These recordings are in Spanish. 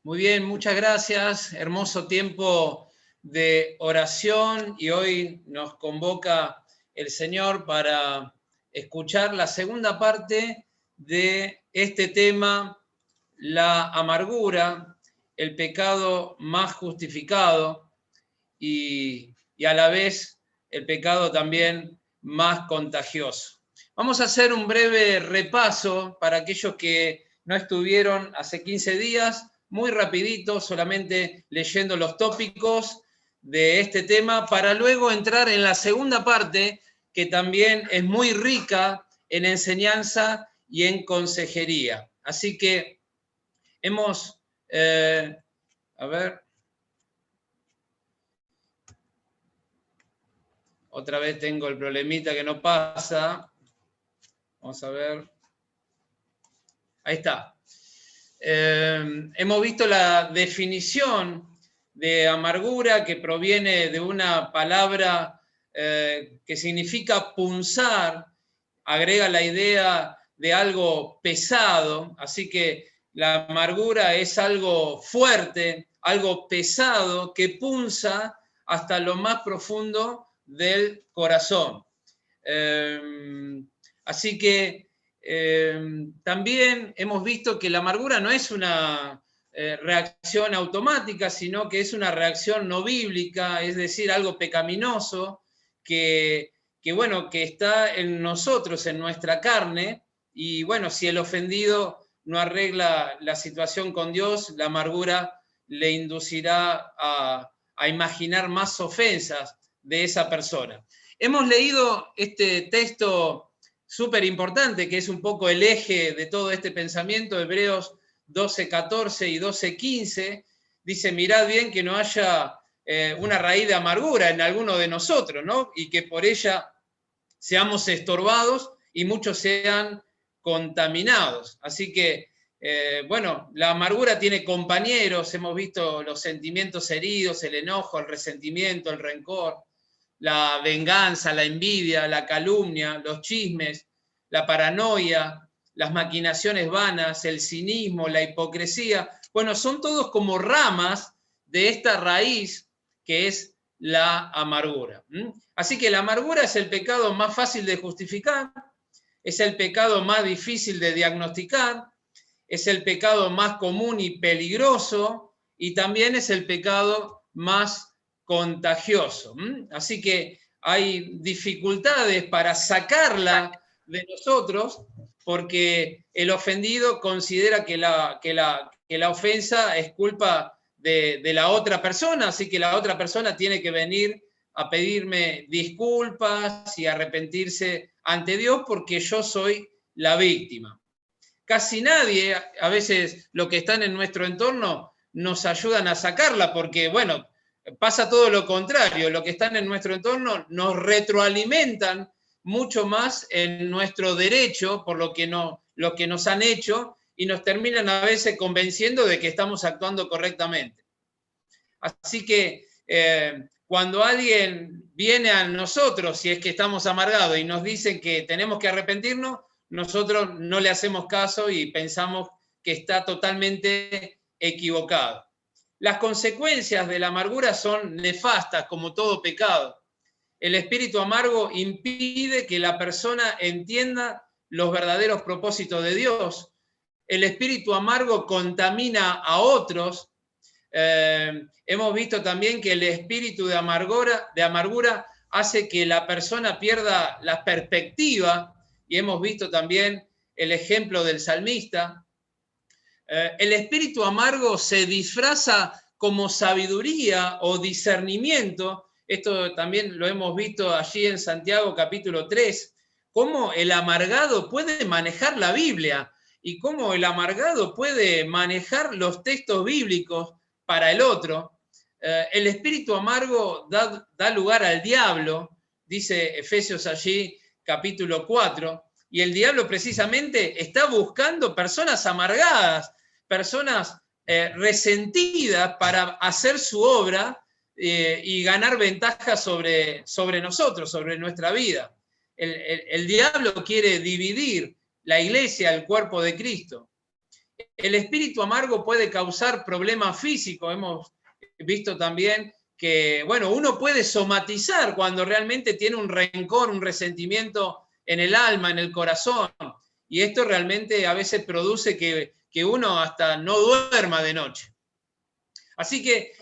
Muy bien, muchas gracias. Hermoso tiempo de oración y hoy nos convoca el Señor para escuchar la segunda parte de este tema, la amargura, el pecado más justificado y a la vez el pecado también más contagioso. Vamos a hacer un breve repaso para aquellos que no estuvieron hace 15 días, muy rapidito, solamente leyendo los tópicos de este tema, para luego entrar en la segunda parte, que también es muy rica en enseñanza y en consejería. Así que hemos, a ver, otra vez tengo el problemita que no pasa. Vamos a ver. Ahí está. Hemos visto la definición de amargura que proviene de una palabra que significa punzar, agrega la idea de algo pesado, así que la amargura es algo fuerte, algo pesado que punza hasta lo más profundo del corazón. Así que también hemos visto que la amargura no es una reacción automática, sino que es una reacción no bíblica, es decir, algo pecaminoso que está en nosotros, en nuestra carne, y bueno, si el ofendido no arregla la situación con Dios, la amargura le inducirá a imaginar más ofensas de esa persona. Hemos leído este texto súper importante, que es un poco el eje de todo este pensamiento, Hebreos 12:14 y 12:15, dice, mirad bien que no haya una raíz de amargura en alguno de nosotros, ¿no? Y que por ella seamos estorbados y muchos sean contaminados. Así que, la amargura tiene compañeros, hemos visto los sentimientos heridos, el enojo, el resentimiento, el rencor, la venganza, la envidia, la calumnia, los chismes, la paranoia, las maquinaciones vanas, el cinismo, la hipocresía. Bueno, son todos como ramas de esta raíz que es la amargura. Así que la amargura es el pecado más fácil de justificar, es el pecado más difícil de diagnosticar, es el pecado más común y peligroso y también es el pecado más contagioso. Así que hay dificultades para sacarla de nosotros porque el ofendido considera que la ofensa es culpa de la otra persona, así que la otra persona tiene que venir a pedirme disculpas y arrepentirse ante Dios porque yo soy la víctima. Casi nadie, a veces los que están en nuestro entorno, nos ayudan a sacarla porque, bueno, pasa todo lo contrario, los que están en nuestro entorno nos retroalimentan mucho más en nuestro derecho por lo que nos han hecho y nos terminan a veces convenciendo de que estamos actuando correctamente. Así que cuando alguien viene a nosotros, si es que estamos amargados y nos dicen que tenemos que arrepentirnos, nosotros no le hacemos caso y pensamos que está totalmente equivocado. Las consecuencias de la amargura son nefastas, como todo pecado. El espíritu amargo impide que la persona entienda los verdaderos propósitos de Dios. El espíritu amargo contamina a otros. Hemos visto también que el espíritu de amargura hace que la persona pierda la perspectiva, y hemos visto también el ejemplo del salmista. El espíritu amargo se disfraza como sabiduría o discernimiento. Esto también lo hemos visto allí en Santiago capítulo 3, cómo el amargado puede manejar la Biblia y cómo el amargado puede manejar los textos bíblicos para el otro. El espíritu amargo da lugar al diablo, dice Efesios allí capítulo 4, y el diablo precisamente está buscando personas amargadas, personas resentidas para hacer su obra y ganar ventaja sobre nosotros, sobre nuestra vida. El diablo quiere dividir la iglesia, el cuerpo de Cristo. El espíritu amargo puede causar problemas físicos. Hemos visto también que, bueno, uno puede somatizar cuando realmente tiene un rencor, un resentimiento en el alma, en el corazón. Y esto realmente a veces produce que uno hasta no duerma de noche. Así que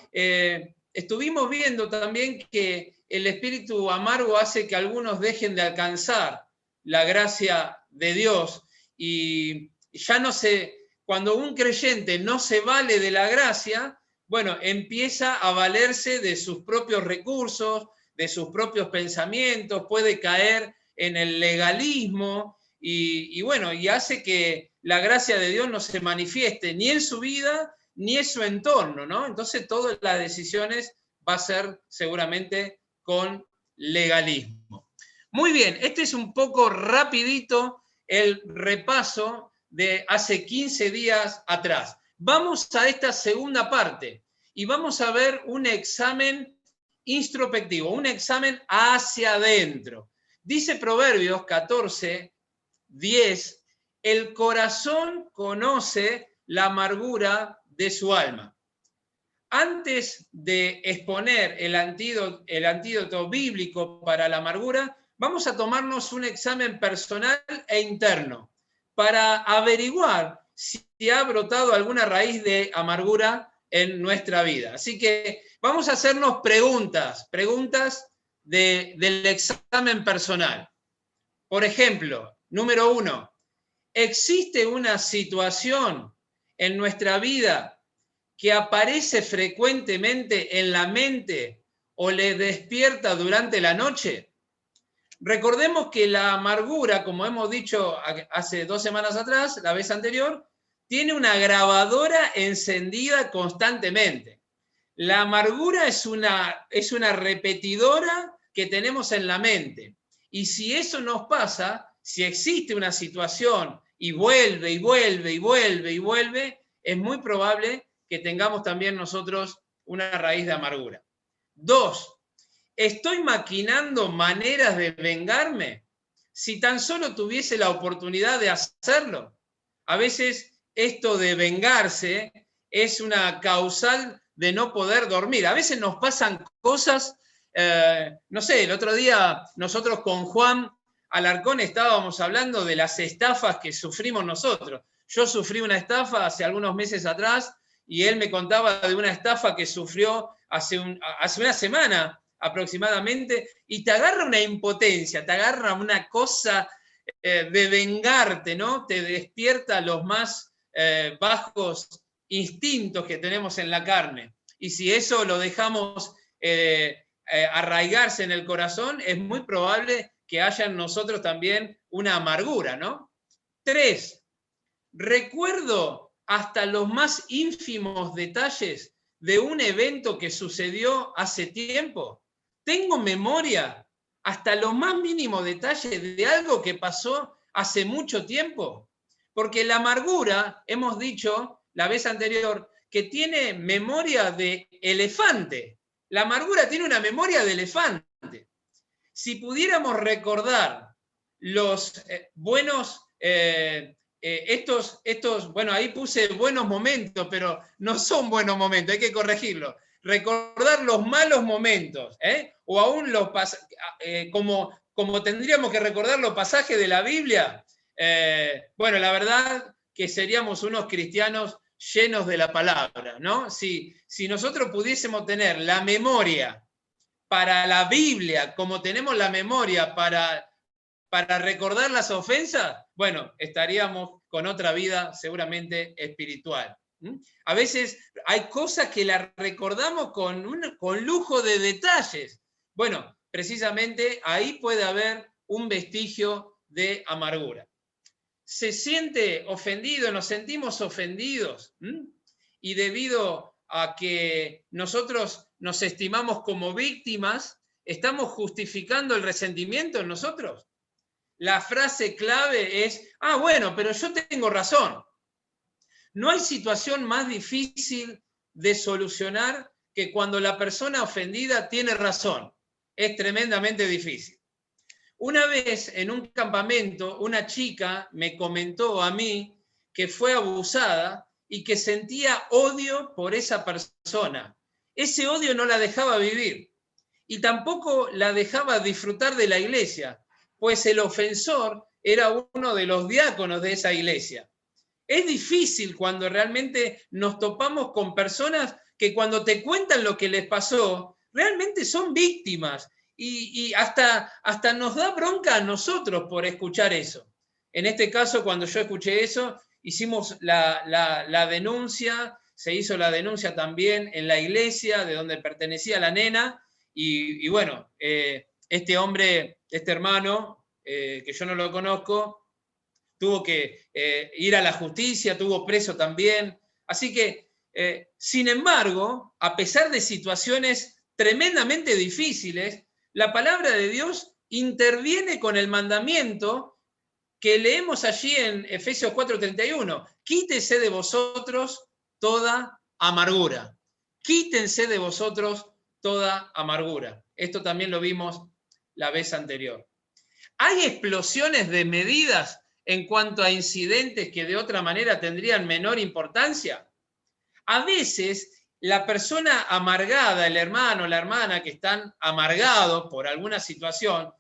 estuvimos viendo también que el espíritu amargo hace que algunos dejen de alcanzar la gracia de Dios y ya no se, cuando un creyente no se vale de la gracia, bueno, empieza a valerse de sus propios recursos, de sus propios pensamientos, puede caer en el legalismo y bueno, y hace que la gracia de Dios no se manifieste ni en su vida ni en su entorno, ¿no? Entonces todas las decisiones va a ser seguramente con legalismo. Muy bien, este es un poco rapidito el repaso de hace 15 días atrás. Vamos a esta segunda parte y vamos a ver un examen introspectivo, un examen hacia adentro. Dice Proverbios 14, 10, el corazón conoce la amargura de su alma. Antes de exponer el antídoto bíblico para la amargura, vamos a tomarnos un examen personal e interno para averiguar si ha brotado alguna raíz de amargura en nuestra vida. Así que vamos a hacernos preguntas del examen personal. Por ejemplo, número 1, ¿existe una situación en nuestra vida que aparece frecuentemente en la mente o le despierta durante la noche? Recordemos que la amargura, como hemos dicho hace 2 semanas atrás, la vez anterior, tiene una grabadora encendida constantemente. La amargura es una repetidora que tenemos en la mente. Y si eso nos pasa, si existe una situación y vuelve, y vuelve, y vuelve, y vuelve, es muy probable que tengamos también nosotros una raíz de amargura. 2, ¿estoy maquinando maneras de vengarme? Si tan solo tuviese la oportunidad de hacerlo. A veces esto de vengarse es una causal de no poder dormir. A veces nos pasan cosas, no sé, el otro día nosotros con Juan Alarcón estábamos hablando de las estafas que sufrimos nosotros. Yo sufrí una estafa hace algunos meses atrás y él me contaba de una estafa que sufrió hace una semana aproximadamente, y te agarra una impotencia, te agarra una cosa de vengarte, ¿no? Te despierta los más bajos instintos que tenemos en la carne. Y si eso lo dejamos arraigarse en el corazón, es muy probable que haya en nosotros también una amargura, ¿no? 3, recuerdo hasta los más ínfimos detalles de un evento que sucedió hace tiempo. Tengo memoria hasta los más mínimos detalles de algo que pasó hace mucho tiempo. Porque la amargura, hemos dicho la vez anterior, que tiene memoria de elefante. La amargura tiene una memoria de elefante. Si pudiéramos recordar los buenos... bueno, ahí puse buenos momentos, pero no son buenos momentos, hay que corregirlo. Recordar los malos momentos, o aún como tendríamos que recordar los pasajes de la Biblia. Bueno, la verdad que seríamos unos cristianos llenos de la palabra, ¿no? Si nosotros pudiésemos tener la memoria para la Biblia, como tenemos la memoria para recordar las ofensas, bueno, estaríamos con otra vida seguramente espiritual. A veces hay cosas que las recordamos con lujo de detalles. Bueno, precisamente ahí puede haber un vestigio de amargura. Se siente ofendido, nos sentimos ofendidos, y debido a que nosotros nos estimamos como víctimas, ¿estamos justificando el resentimiento en nosotros? La frase clave es, bueno, pero yo tengo razón. No hay situación más difícil de solucionar que cuando la persona ofendida tiene razón. Es tremendamente difícil. Una vez en un campamento, una chica me comentó a mí que fue abusada y que sentía odio por esa persona. Ese odio no la dejaba vivir y tampoco la dejaba disfrutar de la iglesia, pues el ofensor era uno de los diáconos de esa iglesia. Es difícil cuando realmente nos topamos con personas que cuando te cuentan lo que les pasó, realmente son víctimas y hasta nos da bronca a nosotros por escuchar eso. En este caso, cuando yo escuché eso, hicimos la denuncia, se hizo la denuncia también en la iglesia de donde pertenecía la nena y bueno, este hombre, este hermano, que yo no lo conozco, tuvo que ir a la justicia, estuvo preso también. Así que, sin embargo, a pesar de situaciones tremendamente difíciles, la palabra de Dios interviene con el mandamiento que leemos allí en Efesios 4:31. Quítese de vosotros toda amargura. Quítense de vosotros toda amargura. Esto también lo vimos la vez anterior. ¿Hay explosiones de medidas en cuanto a incidentes que de otra manera tendrían menor importancia? A veces la persona amargada, el hermano o la hermana que están amargados por alguna situación,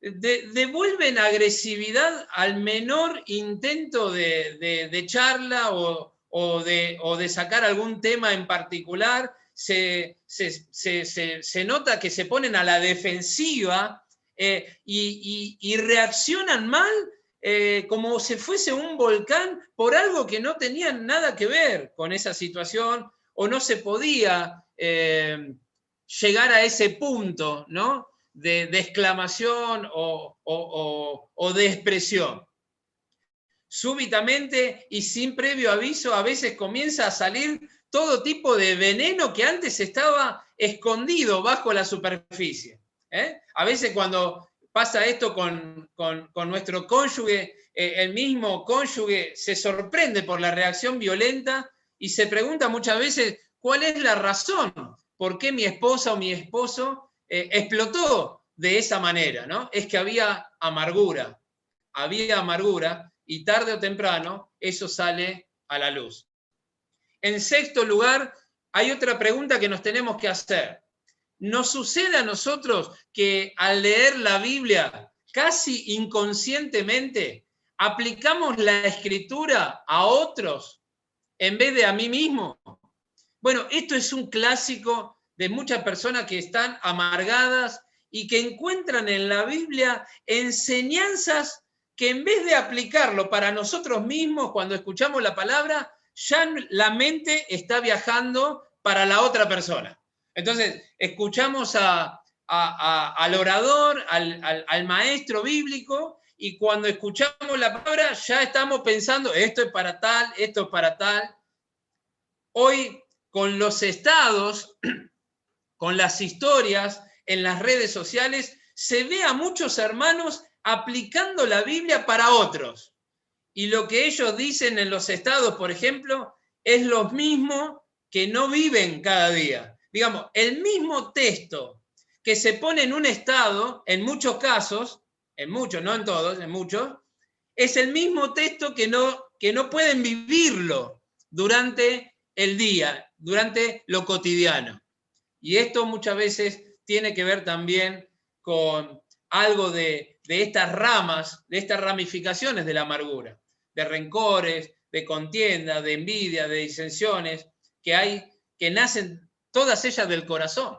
devuelven agresividad al menor intento de charla o de sacar algún tema en particular. Se nota que se ponen a la defensiva y reaccionan mal como si fuese un volcán por algo que no tenía nada que ver con esa situación o no se podía llegar a ese punto, ¿no? de exclamación o de expresión. Súbitamente y sin previo aviso a veces comienza a salir todo tipo de veneno que antes estaba escondido bajo la superficie. A veces cuando pasa esto con nuestro cónyuge, el mismo cónyuge se sorprende por la reacción violenta y se pregunta muchas veces cuál es la razón por qué mi esposa o mi esposo explotó de esa manera, ¿no? Es que había amargura y tarde o temprano eso sale a la luz. En sexto lugar, hay otra pregunta que nos tenemos que hacer. ¿Nos sucede a nosotros que al leer la Biblia, casi inconscientemente, aplicamos la escritura a otros en vez de a mí mismo? Bueno, esto es un clásico de muchas personas que están amargadas y que encuentran en la Biblia enseñanzas que en vez de aplicarlo para nosotros mismos cuando escuchamos la palabra, ya la mente está viajando para la otra persona. Entonces, escuchamos al orador, al maestro bíblico, y cuando escuchamos la palabra ya estamos pensando, esto es para tal, esto es para tal. Hoy, con los estados, con las historias en las redes sociales, se ve a muchos hermanos aplicando la Biblia para otros. Y lo que ellos dicen en los estados, por ejemplo, es lo mismo que no viven cada día. Digamos, el mismo texto que se pone en un estado, en muchos casos, en muchos, no en todos, en muchos, es el mismo texto que no pueden vivirlo durante el día, durante lo cotidiano. Y esto muchas veces tiene que ver también con algo de estas ramas, de estas ramificaciones de la amargura, de rencores, de contienda, de envidia, de disensiones, que nacen todas ellas del corazón.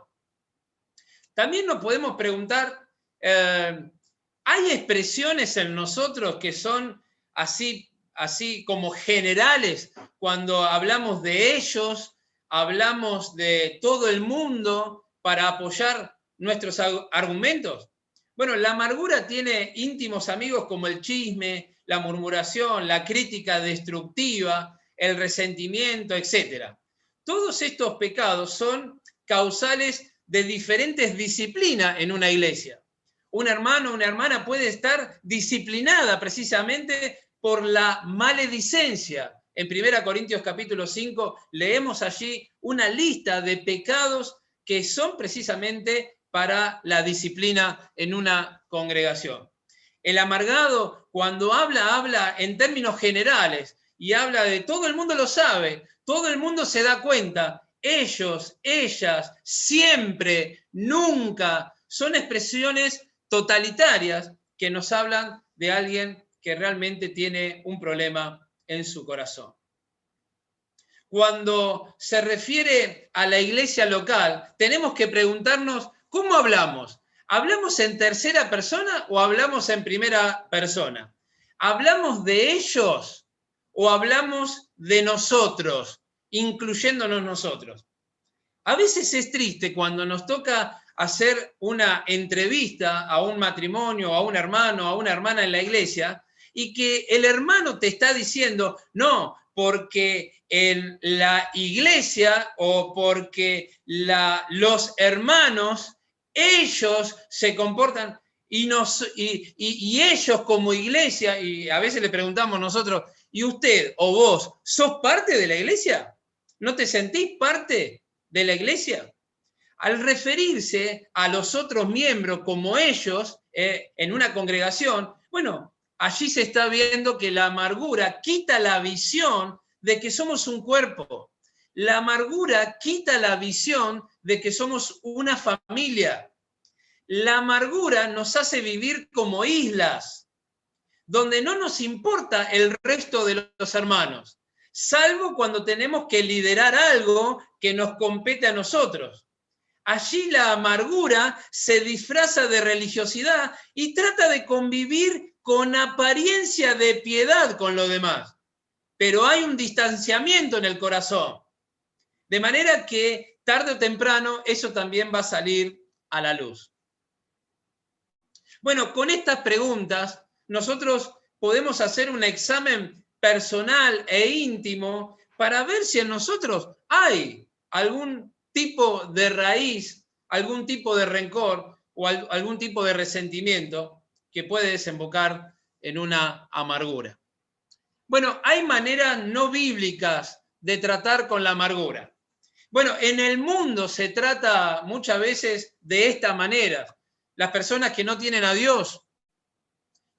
También nos podemos preguntar, ¿hay expresiones en nosotros que son así como generales cuando hablamos de ellos, hablamos de todo el mundo para apoyar nuestros argumentos? Bueno, la amargura tiene íntimos amigos como el chisme, la murmuración, la crítica destructiva, el resentimiento, etc. Todos estos pecados son causales de diferentes disciplinas en una iglesia. Un hermano o una hermana puede estar disciplinada precisamente por la maledicencia. En 1 Corintios capítulo 5 leemos allí una lista de pecados que son precisamente para la disciplina en una congregación. El amargado, cuando habla en términos generales y habla de todo el mundo lo sabe, todo el mundo se da cuenta. Ellos, ellas, siempre, nunca, son expresiones totalitarias que nos hablan de alguien que realmente tiene un problema en su corazón. Cuando se refiere a la iglesia local, tenemos que preguntarnos, ¿cómo hablamos? ¿Hablamos en tercera persona o hablamos en primera persona? ¿Hablamos de ellos o hablamos de nosotros, incluyéndonos nosotros? A veces es triste cuando nos toca hacer una entrevista a un matrimonio, a un hermano, a una hermana en la iglesia, y que el hermano te está diciendo, no, porque en la iglesia o porque los hermanos, ellos se comportan y ellos como iglesia, y a veces le preguntamos nosotros, ¿y usted o vos sos parte de la iglesia? ¿No te sentís parte de la iglesia? Al referirse a los otros miembros como ellos en una congregación, bueno, allí se está viendo que la amargura quita la visión de que somos un cuerpo. La amargura quita la visión de que somos una familia. La amargura nos hace vivir como islas, donde no nos importa el resto de los hermanos, salvo cuando tenemos que liderar algo que nos compete a nosotros. Allí la amargura se disfraza de religiosidad y trata de convivir con apariencia de piedad con los demás. Pero hay un distanciamiento en el corazón. De manera que tarde o temprano eso también va a salir a la luz. Bueno, con estas preguntas nosotros podemos hacer un examen personal e íntimo para ver si en nosotros hay algún tipo de raíz, algún tipo de rencor o algún tipo de resentimiento que puede desembocar en una amargura. Bueno, hay maneras no bíblicas de tratar con la amargura. Bueno, en el mundo se trata muchas veces de esta manera. Las personas que no tienen a Dios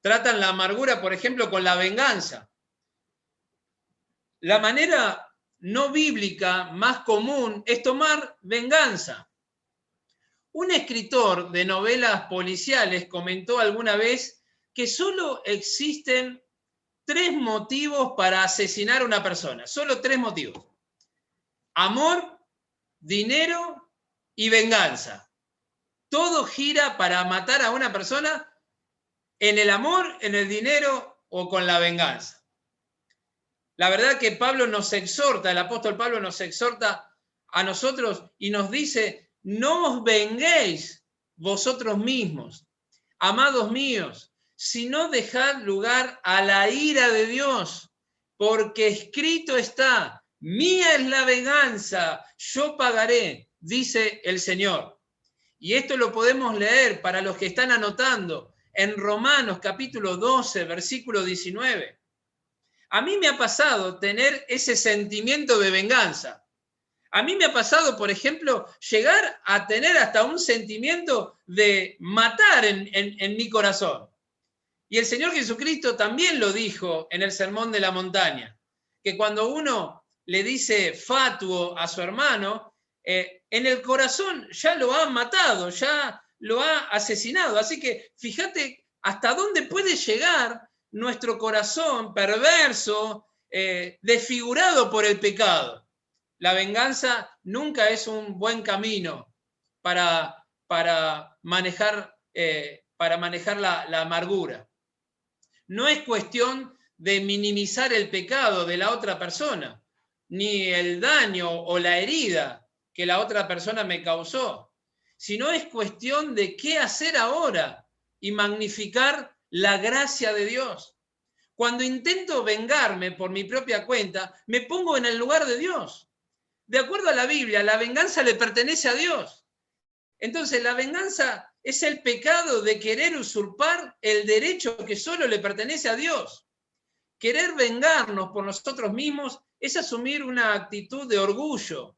tratan la amargura, por ejemplo, con la venganza. La manera no bíblica más común es tomar venganza. Un escritor de novelas policiales comentó alguna vez que solo existen 3 motivos para asesinar a una persona. Solo 3 motivos. Amor, dinero y venganza. Todo gira para matar a una persona en el amor, en el dinero o con la venganza. La verdad que Pablo nos exhorta, el apóstol Pablo nos exhorta a nosotros y nos dice, no os venguéis vosotros mismos, amados míos, sino dejad lugar a la ira de Dios, porque escrito está, mía es la venganza, yo pagaré, dice el Señor. Y esto lo podemos leer para los que están anotando en Romanos capítulo 12, versículo 19. A mí me ha pasado tener ese sentimiento de venganza. A mí me ha pasado, por ejemplo, llegar a tener hasta un sentimiento de matar en mi corazón. Y el Señor Jesucristo también lo dijo en el Sermón de la Montaña, que cuando uno le dice fatuo a su hermano, en el corazón ya lo ha matado, ya lo ha asesinado. Así que fíjate hasta dónde puede llegar nuestro corazón perverso, desfigurado por el pecado. La venganza nunca es un buen camino para manejar la amargura. No es cuestión de minimizar el pecado de la otra persona, ni el daño o la herida que la otra persona me causó, sino es cuestión de qué hacer ahora y magnificar la gracia de Dios. Cuando intento vengarme por mi propia cuenta, me pongo en el lugar de Dios. De acuerdo a la Biblia, la venganza le pertenece a Dios. Entonces, la venganza es el pecado de querer usurpar el derecho que solo le pertenece a Dios. Querer vengarnos por nosotros mismos es asumir una actitud de orgullo.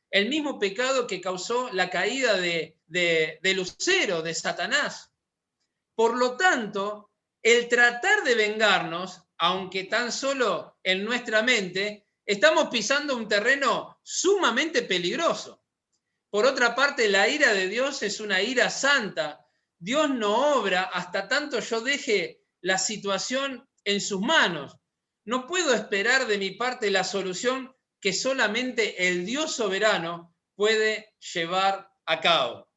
El mismo pecado que causó la caída de Lucero, de Satanás. Por lo tanto, el tratar de vengarnos, aunque tan solo en nuestra mente, estamos pisando un terreno sumamente peligroso. Por otra parte, la ira de Dios es una ira santa. Dios no obra hasta tanto yo deje la situación en sus manos. No puedo esperar de mi parte la solución que solamente el Dios soberano puede llevar a cabo.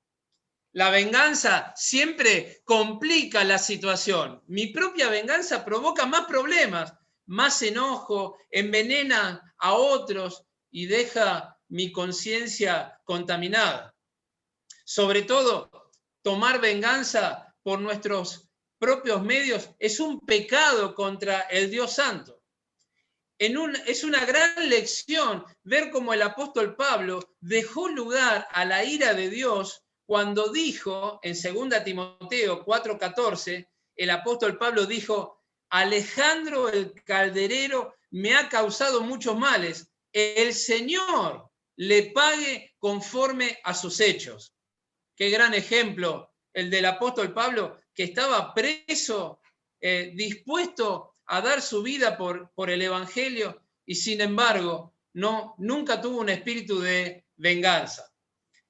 La venganza siempre complica la situación. Mi propia venganza provoca más problemas, más enojo, envenena a otros y deja mi conciencia contaminada. Sobre todo, tomar venganza por nuestros propios medios es un pecado contra el Dios Santo. Es una gran lección ver cómo el apóstol Pablo dejó lugar a la ira de Dios cuando dijo en 2 Timoteo 4:14, el apóstol Pablo dijo: Alejandro el calderero me ha causado muchos males, el Señor le pague conforme a sus hechos. Qué gran ejemplo el del apóstol Pablo, que estaba preso, dispuesto a dar su vida por el Evangelio, y sin embargo nunca tuvo un espíritu de venganza.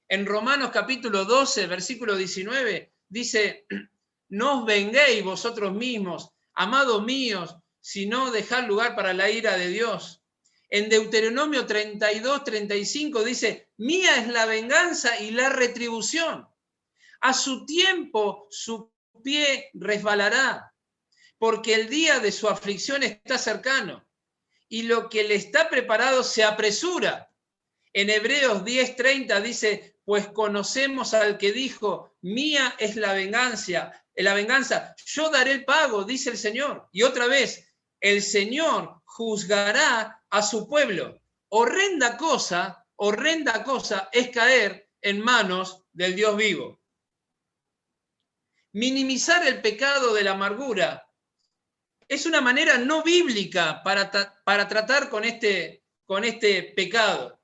En Romanos capítulo 12, versículo 19, dice: no os venguéis vosotros mismos, amados míos, sino dejad lugar para la ira de Dios. En Deuteronomio 32, 35 dice: mía es la venganza y la retribución. A su tiempo su pie resbalará, porque el día de su aflicción está cercano, y lo que le está preparado se apresura. En Hebreos 10:30 dice: pues conocemos al que dijo: mía es la venganza, yo daré el pago, dice el Señor. Y otra vez, el Señor juzgará a su pueblo. Horrenda cosa es caer en manos del Dios vivo. Minimizar el pecado de la amargura es una manera no bíblica para tratar con este pecado.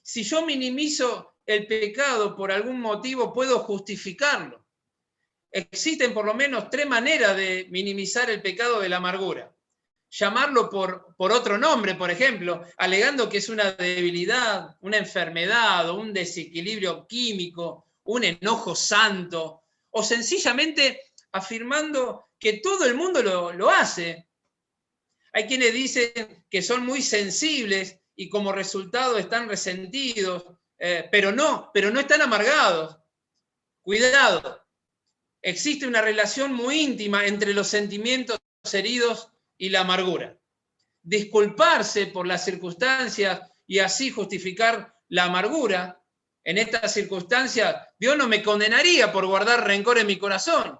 Si yo minimizo el pecado por algún motivo, puedo justificarlo. Existen por lo menos 3 maneras de minimizar el pecado de la amargura. Llamarlo por otro nombre, por ejemplo, alegando que es una debilidad, una enfermedad o un desequilibrio químico, un enojo santo, o sencillamente afirmando que todo el mundo lo hace. Hay quienes dicen que son muy sensibles y como resultado están resentidos, pero no están amargados. Cuidado, existe una relación muy íntima entre los sentimientos heridos y la amargura. Disculparse por las circunstancias y así justificar la amargura, en estas circunstancias Dios no me condenaría por guardar rencor en mi corazón.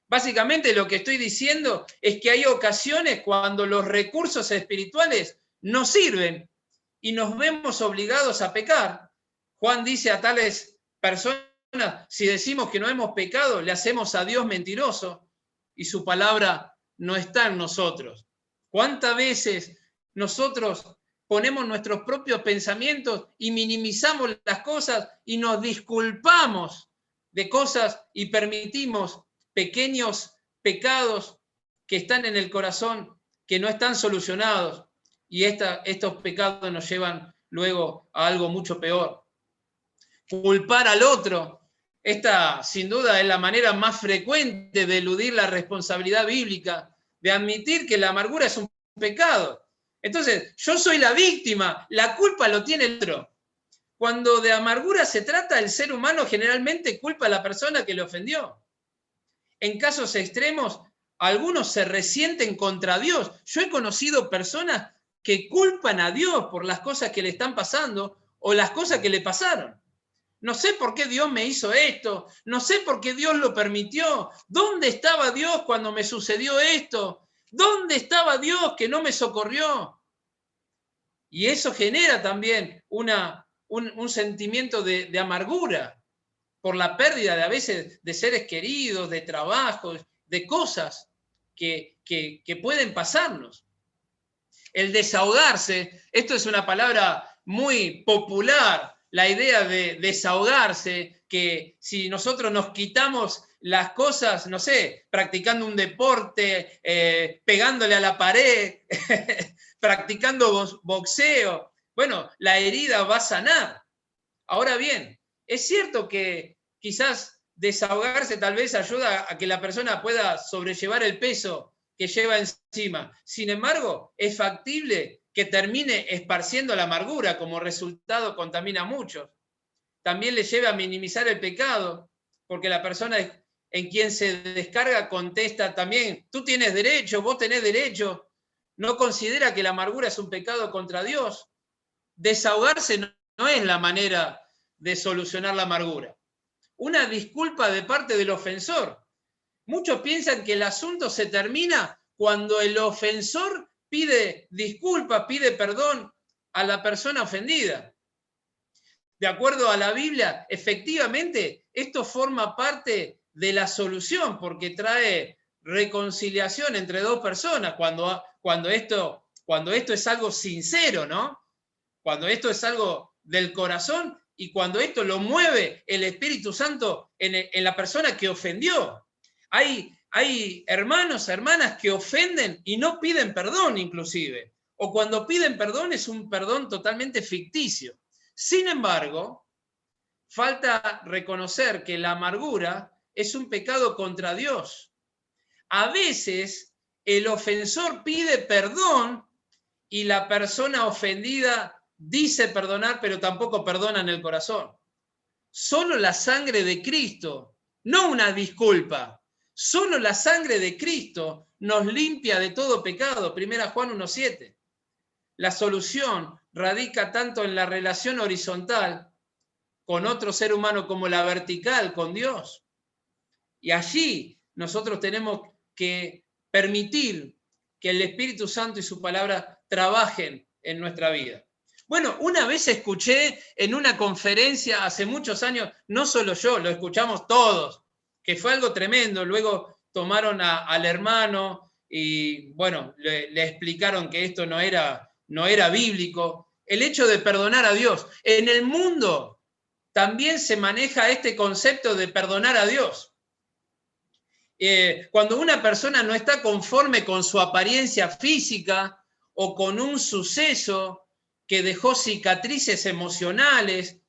Básicamente lo que estoy diciendo es que hay ocasiones cuando los recursos espirituales no sirven y nos vemos obligados a pecar. Juan dice a tales personas: si decimos que no hemos pecado, le hacemos a Dios mentiroso y su palabra no está en nosotros. ¿Cuántas veces nosotros ponemos nuestros propios pensamientos y minimizamos las cosas y nos disculpamos de cosas y permitimos pequeños pecados que están en el corazón, que no están solucionados, y estos pecados nos llevan luego a algo mucho peor? Culpar al otro, esta sin duda es la manera más frecuente de eludir la responsabilidad bíblica, de admitir que la amargura es un pecado. Entonces, yo soy la víctima, la culpa lo tiene el otro. Cuando de amargura se trata, el ser humano generalmente culpa a la persona que le ofendió. En casos extremos, algunos se resienten contra Dios. Yo he conocido personas que culpan a Dios por las cosas que le están pasando o las cosas que le pasaron. No sé por qué Dios me hizo esto, no sé por qué Dios lo permitió. ¿Dónde estaba Dios cuando me sucedió esto? ¿Dónde estaba Dios que no me socorrió? Y eso genera también un sentimiento de amargura por la pérdida de a veces de seres queridos, de trabajos, de cosas que pueden pasarnos. El desahogarse, esto es una palabra muy popular la idea de desahogarse, que si nosotros nos quitamos las cosas, no sé, practicando un deporte, pegándole a la pared, practicando boxeo, bueno, la herida va a sanar. Ahora bien, es cierto que quizás desahogarse tal vez ayuda a que la persona pueda sobrellevar el peso que lleva encima. Sin embargo, es factible que termine esparciendo la amargura, como resultado contamina a muchos. También le lleva a minimizar el pecado, porque la persona en quien se descarga contesta también, tú tienes derecho, vos tenés derecho. No considera que la amargura es un pecado contra Dios. Desahogarse no es la manera de solucionar la amargura. Una disculpa de parte del ofensor. Muchos piensan que el asunto se termina cuando el ofensor pide disculpas, pide perdón a la persona ofendida. De acuerdo a la Biblia, efectivamente, esto forma parte de la solución porque trae reconciliación entre dos personas cuando esto es algo sincero, ¿no? Cuando esto es algo del corazón y cuando esto lo mueve el Espíritu Santo en la persona que ofendió. Hay hermanos, hermanas que ofenden y no piden perdón inclusive. O cuando piden perdón es un perdón totalmente ficticio. Sin embargo, falta reconocer que la amargura es un pecado contra Dios. A veces el ofensor pide perdón y la persona ofendida dice perdonar, pero tampoco perdona en el corazón. Solo la sangre de Cristo, no una disculpa, solo la sangre de Cristo nos limpia de todo pecado. 1 Juan 1:7. La solución radica tanto en la relación horizontal con otro ser humano como la vertical con Dios. Y allí nosotros tenemos que permitir que el Espíritu Santo y su palabra trabajen en nuestra vida. Bueno, una vez escuché en una conferencia hace muchos años, no solo yo, lo escuchamos todos, que fue algo tremendo. Luego tomaron al hermano y, bueno, le explicaron que esto no era bíblico. El hecho de perdonar a Dios. En el mundo también se maneja este concepto de perdonar a Dios. Cuando una persona no está conforme con su apariencia física o con un suceso que dejó cicatrices emocionales,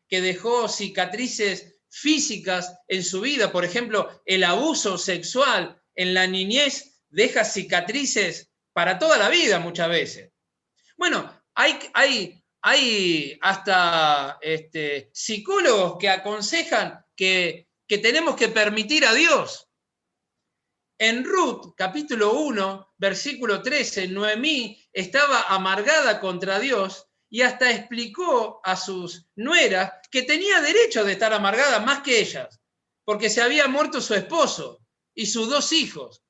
que dejó cicatrices físicas en su vida, por ejemplo, el abuso sexual en la niñez deja cicatrices para toda la vida muchas veces. Bueno, hay hasta psicólogos que aconsejan que tenemos que permitir a Dios. En Ruth, capítulo 1, versículo 13, Noemí estaba amargada contra Dios y hasta explicó a sus nueras que tenía derecho de estar amargada más que ellas, porque se había muerto su esposo y sus 2 hijos.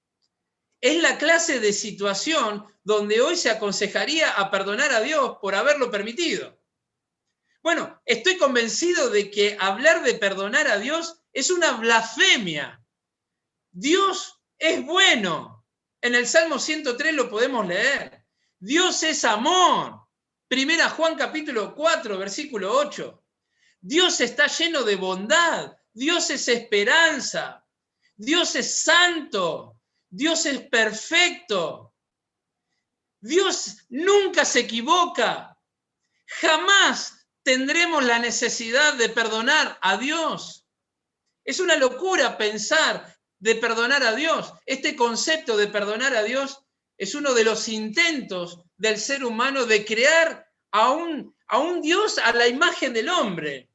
Es la clase de situación donde hoy se aconsejaría a perdonar a Dios por haberlo permitido. Bueno, estoy convencido de que hablar de perdonar a Dios es una blasfemia. Dios es bueno. En el Salmo 103 lo podemos leer. Dios es amor. 1 Juan capítulo 4, versículo 8. Dios está lleno de bondad. Dios es esperanza. Dios es santo. Dios es perfecto. Dios nunca se equivoca. Jamás tendremos la necesidad de perdonar a Dios. Es una locura pensar de perdonar a Dios. Este concepto de perdonar a Dios es uno de los intentos del ser humano de crear a un Dios a la imagen del hombre.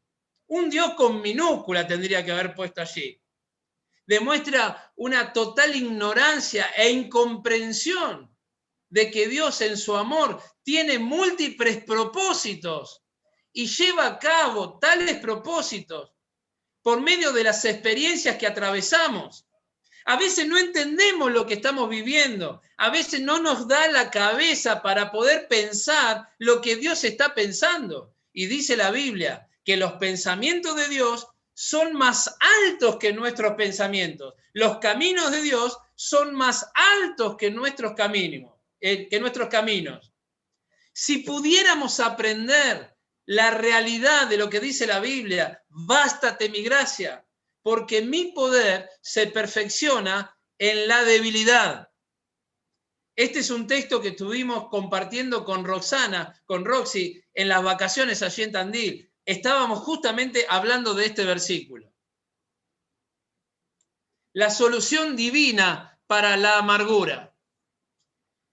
Un Dios con minúscula tendría que haber puesto allí. Demuestra una total ignorancia e incomprensión de que Dios en su amor tiene múltiples propósitos y lleva a cabo tales propósitos por medio de las experiencias que atravesamos. A veces no entendemos lo que estamos viviendo. A veces no nos da la cabeza para poder pensar lo que Dios está pensando. Y dice la Biblia que los pensamientos de Dios son más altos que nuestros pensamientos. Los caminos de Dios son más altos que nuestros caminos. Si pudiéramos aprender la realidad de lo que dice la Biblia. Bástate mi gracia, porque mi poder se perfecciona en la debilidad. Este es un texto que estuvimos compartiendo con Roxana, con Roxy, en las vacaciones allí en Tandil. Estábamos justamente hablando de este versículo. La solución divina para la amargura.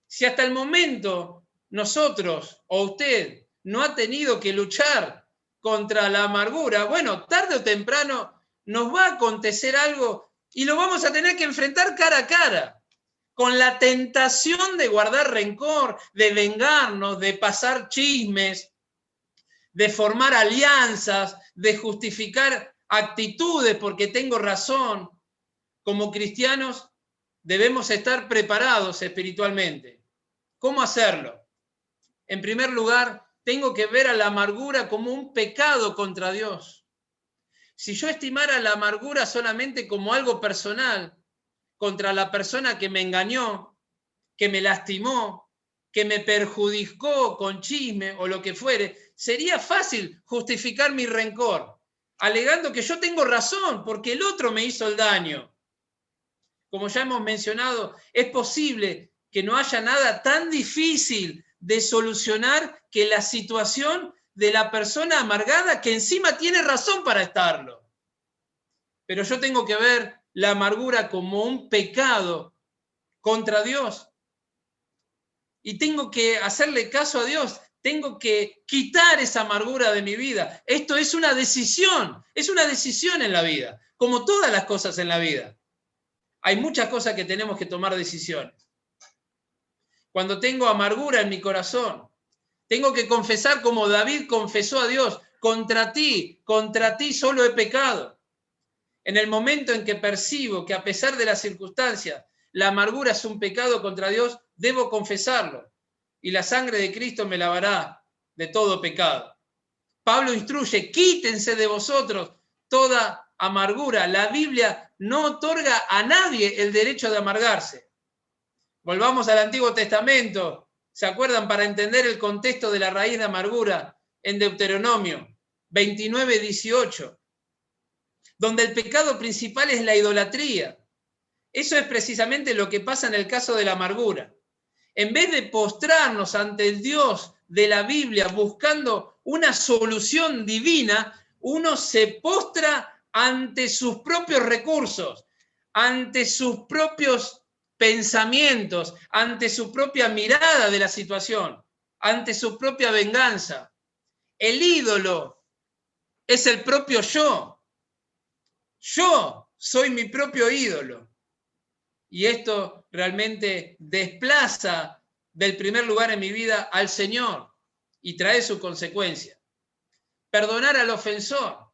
Si hasta el momento nosotros o usted no ha tenido que luchar contra la amargura, bueno, tarde o temprano nos va a acontecer algo y lo vamos a tener que enfrentar cara a cara, con la tentación de guardar rencor, de vengarnos, de pasar chismes, de formar alianzas, de justificar actitudes porque tengo razón. Como cristianos debemos estar preparados espiritualmente. ¿Cómo hacerlo? En primer lugar, tengo que ver a la amargura como un pecado contra Dios. Si yo estimara la amargura solamente como algo personal, contra la persona que me engañó, que me lastimó, que me perjudicó con chisme o lo que fuere, sería fácil justificar mi rencor, alegando que yo tengo razón porque el otro me hizo el daño. Como ya hemos mencionado, es posible que no haya nada tan difícil de solucionar que la situación de la persona amargada que encima tiene razón para estarlo. Pero yo tengo que ver la amargura como un pecado contra Dios. Y tengo que hacerle caso a Dios. Tengo que quitar esa amargura de mi vida. Esto es una decisión en la vida, como todas las cosas en la vida. Hay muchas cosas que tenemos que tomar decisiones. Cuando tengo amargura en mi corazón, tengo que confesar como David confesó a Dios, contra ti solo he pecado. En el momento en que percibo que a pesar de las circunstancias, la amargura es un pecado contra Dios, debo confesarlo. Y la sangre de Cristo me lavará de todo pecado. Pablo instruye, quítense de vosotros toda amargura. La Biblia no otorga a nadie el derecho de amargarse. Volvamos al Antiguo Testamento. ¿Se acuerdan? Para entender el contexto de la raíz de amargura en Deuteronomio 29:18. Donde el pecado principal es la idolatría. Eso es precisamente lo que pasa en el caso de la amargura. En vez de postrarnos ante el Dios de la Biblia buscando una solución divina, uno se postra ante sus propios recursos, ante sus propios pensamientos, ante su propia mirada de la situación, ante su propia venganza. El ídolo es el propio yo. Yo soy mi propio ídolo. Y esto realmente desplaza del primer lugar en mi vida al Señor y trae su consecuencia. Perdonar al ofensor.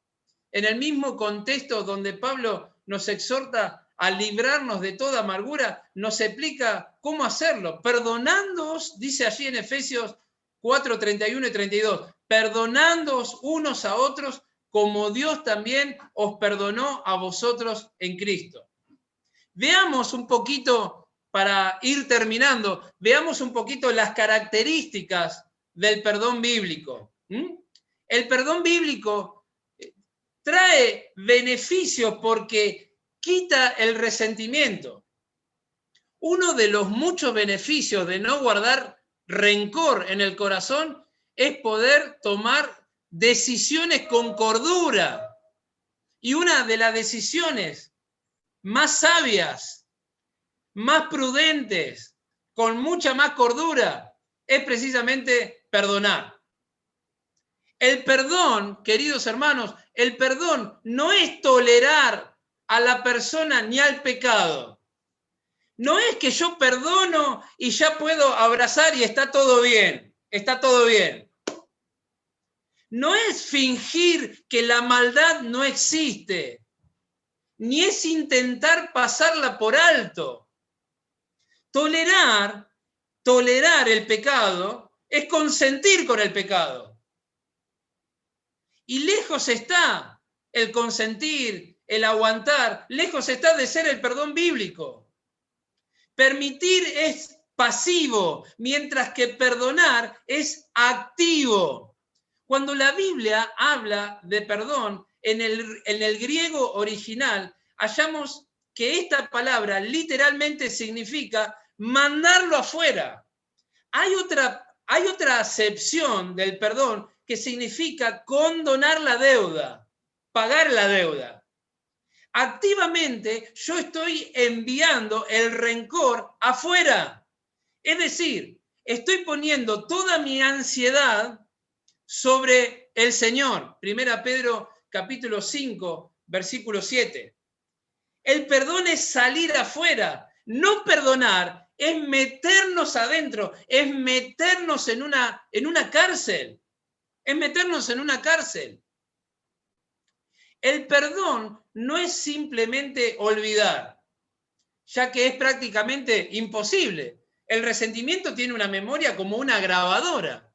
En el mismo contexto donde Pablo nos exhorta a librarnos de toda amargura, nos explica cómo hacerlo. Perdonándoos, dice allí en Efesios 4, 31 y 32, perdonándoos unos a otros como Dios también os perdonó a vosotros en Cristo. Veamos un poquito, para ir terminando, veamos un poquito las características del perdón bíblico. El perdón bíblico trae beneficios porque quita el resentimiento. Uno de los muchos beneficios de no guardar rencor en el corazón es poder tomar decisiones con cordura. Y una de las decisiones más sabias, más prudentes, con mucha más cordura, es precisamente perdonar. El perdón, queridos hermanos, el perdón no es tolerar a la persona ni al pecado. No es que yo perdono y ya puedo abrazar y está todo bien, está todo bien. No es fingir que la maldad no existe, ni es intentar pasarla por alto. Tolerar el pecado es consentir con el pecado. Y lejos está el consentir, el aguantar, lejos está de ser el perdón bíblico. Permitir es pasivo, mientras que perdonar es activo. Cuando la Biblia habla de perdón, en el griego original, hallamos que esta palabra literalmente significa mandarlo afuera. Hay otra acepción del perdón que significa condonar la deuda, pagar la deuda. Activamente yo estoy enviando el rencor afuera. Es decir, estoy poniendo toda mi ansiedad sobre el Señor. 1 Pedro capítulo 5, versículo 7. El perdón es salir afuera. No perdonar es meternos adentro, es meternos en una cárcel. Es meternos en una cárcel. El perdón no es simplemente olvidar, ya que es prácticamente imposible. El resentimiento tiene una memoria como una grabadora.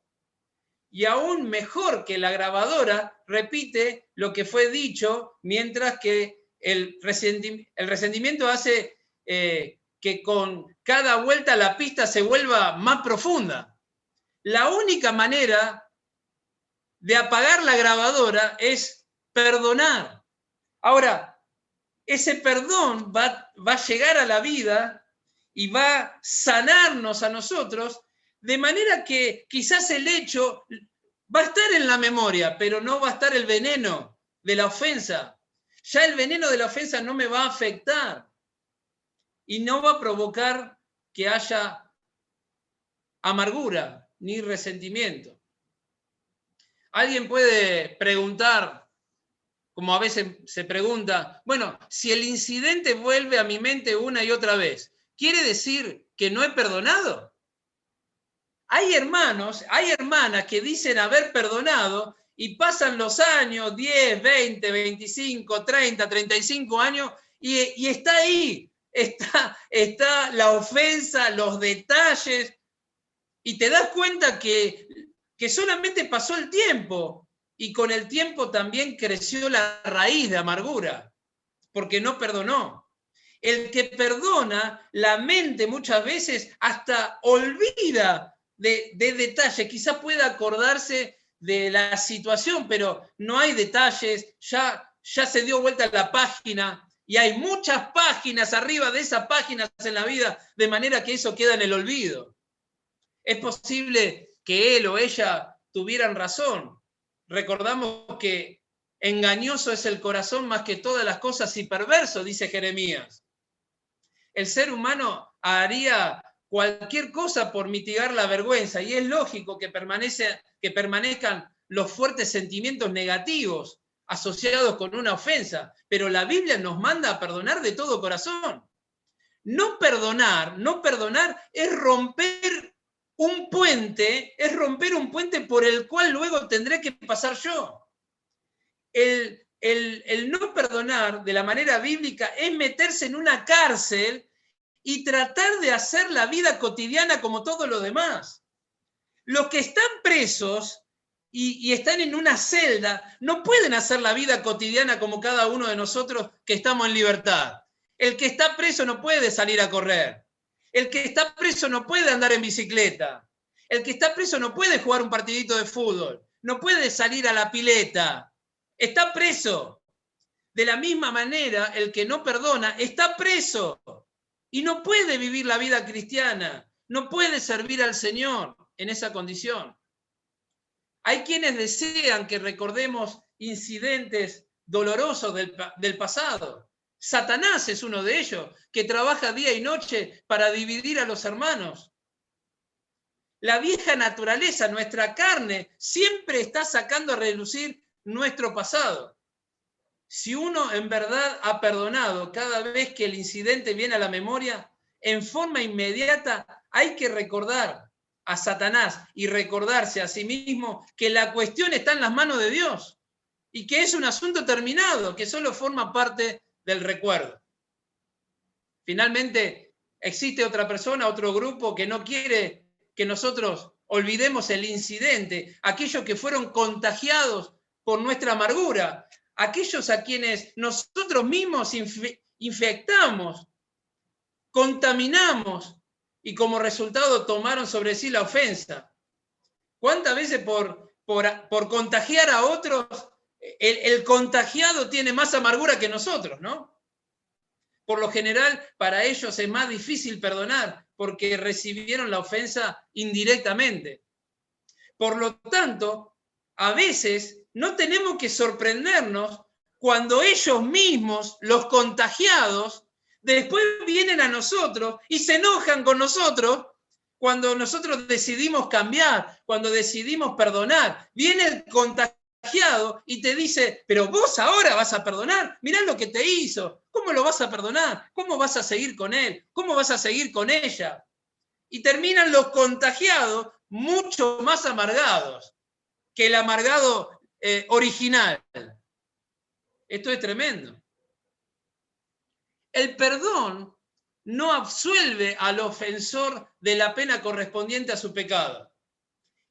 Y aún mejor que la grabadora, repite lo que fue dicho, mientras que el resentimiento hace que con cada vuelta la pista se vuelva más profunda. La única manera de apagar la grabadora es perdonar. Ahora, ese perdón va a llegar a la vida y va a sanarnos a nosotros, de manera que quizás el hecho va a estar en la memoria, pero no va a estar el veneno de la ofensa. Ya el veneno de la ofensa no me va a afectar y no va a provocar que haya amargura ni resentimiento. Alguien puede preguntar, como a veces se pregunta, bueno, si el incidente vuelve a mi mente una y otra vez, ¿quiere decir que no he perdonado? Hay hermanos, hay hermanas que dicen haber perdonado y pasan los años, 10, 20, 25, 30, 35 años, y está ahí, está la ofensa, los detalles, y te das cuenta que solamente pasó el tiempo, y con el tiempo también creció la raíz de amargura, porque no perdonó. El que perdona, la mente muchas veces hasta olvida de detalles, quizás pueda acordarse de la situación, pero no hay detalles, ya se dio vuelta la página y hay muchas páginas arriba de esas páginas en la vida, de manera que eso queda en el olvido. Es posible que él o ella tuvieran razón. Recordamos que engañoso es el corazón más que todas las cosas y perverso, dice Jeremías. El ser humano haría cualquier cosa por mitigar la vergüenza y es lógico que permanezcan los fuertes sentimientos negativos asociados con una ofensa, pero la Biblia nos manda a perdonar de todo corazón. No perdonar es romper un puente por el cual luego tendré que pasar yo. El no perdonar de la manera bíblica es meterse en una cárcel y tratar de hacer la vida cotidiana como todos los demás. Los que están presos y están en una celda no pueden hacer la vida cotidiana como cada uno de nosotros que estamos en libertad. El que está preso no puede salir a correr. El que está preso no puede andar en bicicleta. El que está preso no puede jugar un partidito de fútbol. No puede salir a la pileta. Está preso. De la misma manera, el que no perdona está preso y no puede vivir la vida cristiana, no puede servir al Señor en esa condición. Hay quienes desean que recordemos incidentes dolorosos del pasado. Satanás es uno de ellos, que trabaja día y noche para dividir a los hermanos. La vieja naturaleza, nuestra carne, siempre está sacando a relucir nuestro pasado. Si uno en verdad ha perdonado cada vez que el incidente viene a la memoria, en forma inmediata hay que recordar a Satanás y recordarse a sí mismo que la cuestión está en las manos de Dios y que es un asunto terminado, que solo forma parte del recuerdo. Finalmente, existe otra persona, otro grupo que no quiere que nosotros olvidemos el incidente, aquellos que fueron contagiados por nuestra amargura, aquellos a quienes nosotros mismos infectamos, contaminamos y como resultado tomaron sobre sí la ofensa. ¿Cuántas veces por por contagiar a otros, el contagiado tiene más amargura que nosotros, ¿no? Por lo general, para ellos es más difícil perdonar porque recibieron la ofensa indirectamente. Por lo tanto, a veces no tenemos que sorprendernos cuando ellos mismos, los contagiados, después vienen a nosotros y se enojan con nosotros cuando nosotros decidimos cambiar, cuando decidimos perdonar. Viene el contagiado y te dice, pero vos ahora vas a perdonar, mirá lo que te hizo, ¿cómo lo vas a perdonar? ¿Cómo vas a seguir con él? ¿Cómo vas a seguir con ella? Y terminan los contagiados mucho más amargados que el amargado original. Esto es tremendo. El perdón no absuelve al ofensor de la pena correspondiente a su pecado.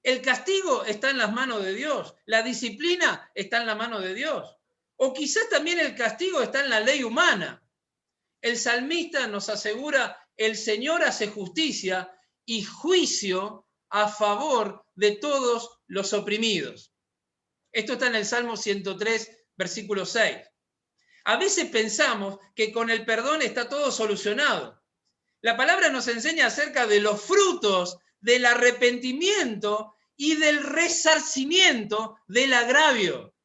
El castigo está en las manos de Dios, la disciplina está en la mano de Dios. O quizás también el castigo está en la ley humana. El salmista nos asegura, el Señor hace justicia y juicio a favor de todos los oprimidos. Esto está en el Salmo 103, versículo 6. A veces pensamos que con el perdón está todo solucionado. La palabra nos enseña acerca de los frutos del arrepentimiento y del resarcimiento del agravio.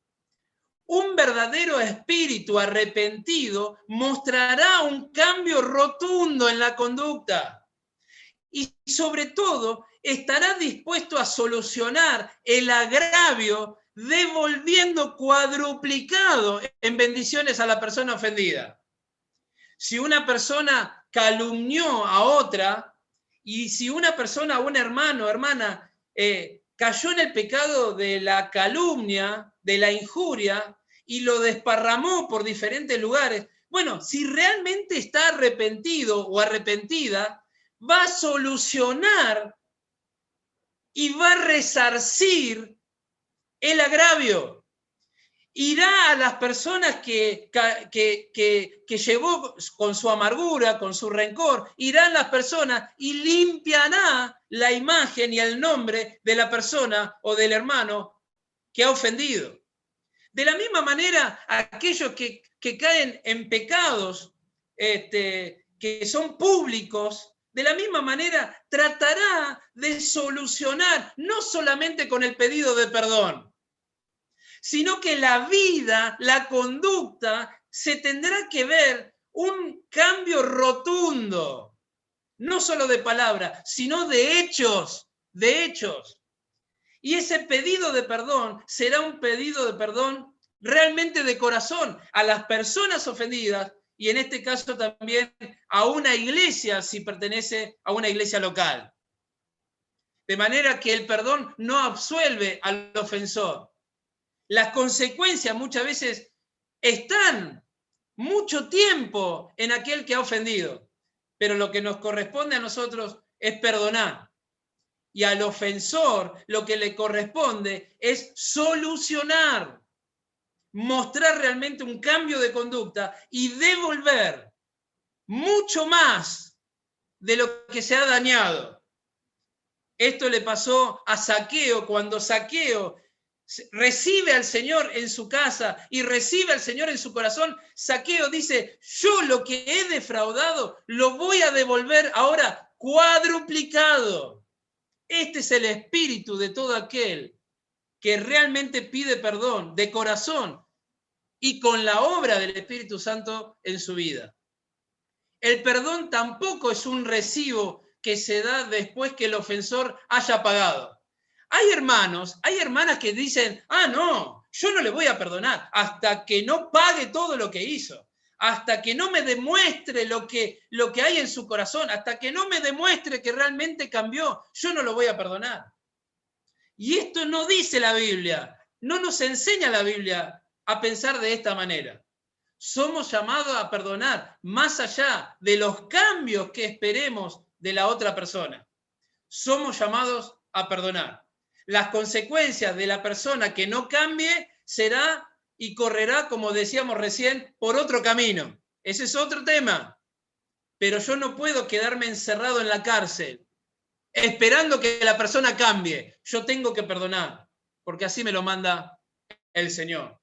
Un verdadero espíritu arrepentido mostrará un cambio rotundo en la conducta y sobre todo estará dispuesto a solucionar el agravio devolviendo cuadruplicado en bendiciones a la persona ofendida. Si una persona calumnió a otra y si una persona, un hermano, hermana, cayó en el pecado de la calumnia, de la injuria y lo desparramó por diferentes lugares, bueno, si realmente está arrepentido o arrepentida, va a solucionar y va a resarcir el agravio. Irá a las personas que llevó con su amargura, con su rencor, irán las personas y limpiará la imagen y el nombre de la persona o del hermano que ha ofendido. De la misma manera, aquellos que caen en pecados que son públicos, de la misma manera tratará de solucionar, no solamente con el pedido de perdón, sino que la vida, la conducta, se tendrá que ver un cambio rotundo, no solo de palabra, sino de hechos, de hechos. Y ese pedido de perdón será un pedido de perdón realmente de corazón a las personas ofendidas y en este caso también a una iglesia si pertenece a una iglesia local. De manera que el perdón no absuelve al ofensor. Las consecuencias muchas veces están mucho tiempo en aquel que ha ofendido, pero lo que nos corresponde a nosotros es perdonar. Y al ofensor lo que le corresponde es solucionar, mostrar realmente un cambio de conducta y devolver mucho más de lo que se ha dañado. Esto le pasó a Zaqueo cuando Zaqueo recibe al Señor en su casa y recibe al Señor en su corazón. Zaqueo dice, yo lo que he defraudado lo voy a devolver ahora cuadruplicado. Este es el espíritu de todo aquel que realmente pide perdón de corazón y con la obra del Espíritu Santo en su vida. El perdón tampoco es un recibo que se da después que el ofensor haya pagado. Hay hermanos, hay hermanas que dicen, no, yo no le voy a perdonar hasta que no pague todo lo que hizo, hasta que no me demuestre lo que hay en su corazón, hasta que no me demuestre que realmente cambió, yo no lo voy a perdonar. Y esto no dice la Biblia, no nos enseña la Biblia a pensar de esta manera. Somos llamados a perdonar más allá de los cambios que esperemos de la otra persona. Somos llamados a perdonar. Las consecuencias de la persona que no cambie será y correrá, como decíamos recién, por otro camino. Ese es otro tema. Pero yo no puedo quedarme encerrado en la cárcel esperando que la persona cambie. Yo tengo que perdonar. porque así me lo manda el Señor.